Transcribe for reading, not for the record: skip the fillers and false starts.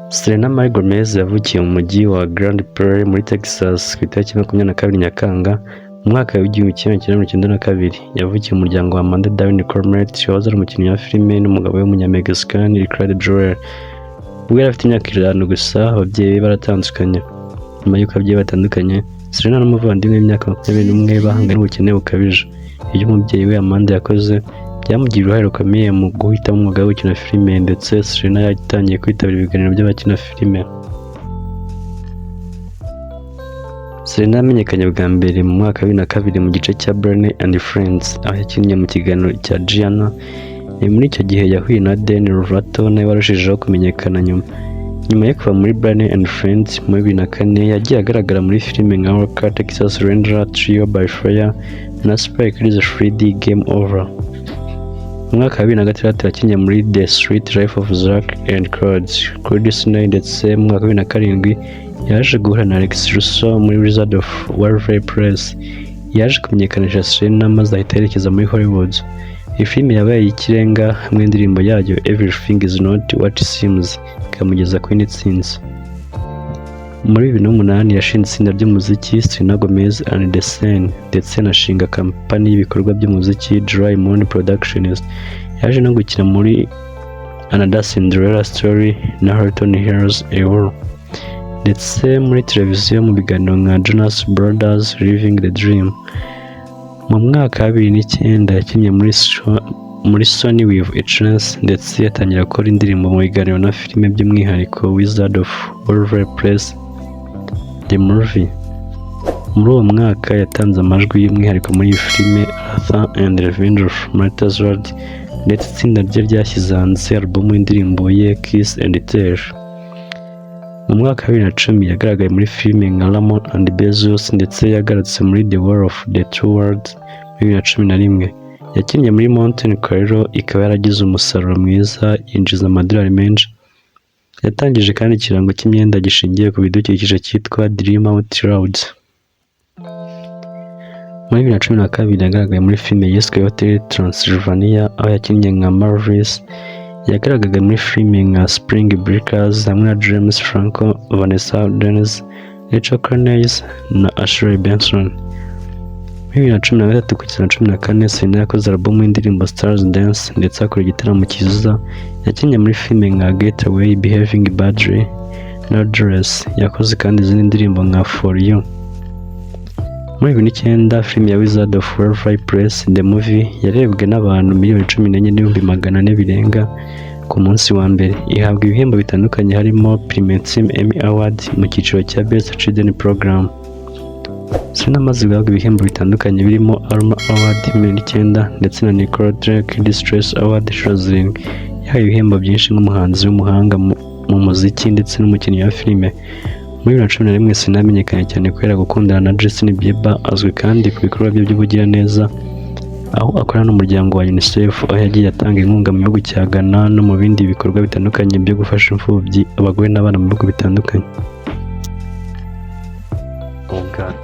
Selena Marie Gomez yavukiye mu mujyi wa Grand Prairie muri Texas ku itariki 22 Nyakanga mu mwaka w'1992. Yavukiye mu muryango wa Amanda Dawn Cormet wahoze ari umukinnyi wa filime n'umugabo we w'umunya-Mexican Ricardo Joel. Ubwo yari afite imyaka 5 gusa ababyeyi be baratandukanye. Nyuma y'uko ababyeyi batandukanye, Selena n'umuvandimwe w'imyaka 21 bahanganye n'ubukene bukabije. Ibyo umubyeyi we Amanda yakoze byamugiriye uruhare rukomeye mu guhitamo umwuga wo gukina filime, ndetse Selena yatangiye kwitabira ibiganiro by'abakina filime. Selena yamenyekanye bwa mbere mu mwaka wa 2002 mu gice cya Barney and Friends, aho yakinnye mu kiganiro cya Gianna. Muri icyo gihe yahuye na Demi Lovato nawe warushijeho kumenyekana nyuma. Nyuma yo kuva muri Barney and Friends mu 2004, yagiye agaragara muri filime nka Walker, Texas Ranger, Trio by Fire na Spike Lee's 3D Game Over. Mu mwaka wa 2006 yakinnye muri The Street Life of Zack and Cody kuri Disney, ndetse mu mwaka wa 2007 yaje guhura na Alex Russo muri Wizard of Waverly Place. Yaje kumenyekanisha Selena maze ahita yerekeza muri Hollywood. Iyi filime yabaye ikirenga hamwe n'indirimbo yayo Everything is Not What It Seems ikamugeza ku intsinzi. Muri 2008 yashinze itsinda ry'umuziki Selena Gomez and the Sun, ndetse anashinga kampani y'ibikorwa by'umuziki Dry Moon Productions. Yaje no gukina muri Another Cinderella Story na Horton Hears a War, ndetse muri televiziyo mu biganiro nka Jonas Brothers Living the Dream. Mu mwaka wa 2009 yakinnye muri Sony with a Chance, ndetse yatangira gukora indirimbo mu biganiro na filime by'umwihariko Wizard of Waverly Place The Movie. Muri uwo mwaka yatanze amajwi y'umwihariko muri iyi filime Arthur and Revenge of Martha's Ward, ndetse itsinda rye ryashyize hanze album y'indirimbo ye Kiss and Tell. Mu mwaka wa 2010 yagaragaye muri filime nka Ramon and Bezos, ndetse yagarutse muri The War of the Two Worlds muri 2011. Yakinnye muri Mountain Cairo, ikaba yaragize umusaruro mwiza, yinjiza amadolari menshi. Yatangije kandi ikirango cy'imyenda gishingiye ku bidukikije cyitwa Dream Out Loud. Muri 2012 yagaragaye muri filime yiswe Hotel Transylvania, aho yakinnye nka Marvis. Yagaragaye muri filime nka Spring Breakers hamwe na James Franco, Vanessa Hudgens, Rachel Cornelius na Ashley Benson. Muri 2013 kugeza 2014 Selena yakoze album y'indirimbo Stars Dance, ndetse akora igitaramo cyiza. Yakinnye muri filime nka Getaway, Behaving Badly na Dress. Yakoze kandi izindi ndirimbo nka For You. Muri 2009 filime ya Wizard of Waverly Place The Movie yarebwe n'abantu 14,400,000 birenga ku munsi wa mbere. Ihabwa ibihembo bitandukanye harimo Primetime Emmy Award mu cyiciro cya Best Children Program. Selena amaze guhabwa ibihembo bitandukanye birimo Alma Award 2009, ndetse na Nicole Kid Stress Award inshuro 7. Yahawe ibihembo byinshi nk'umuhanzi w'umuhanga mu muziki ndetse n'umukinnyi wa filime. Muri 2011 Selena yamenyekanye cyane kubera gukundana na Justin Bieber, azwi kandi ku bikorwa bye by'ubugiraneza, aho akorana n'umuryango wa UNICEF, aho yagiye atanga inkunga mu gihugu cya Ghana no mu bindi bikorwa bitandukanye byo gufasha imfubyi, abagore n'abana mu bihugu bitandukanye. Oh God.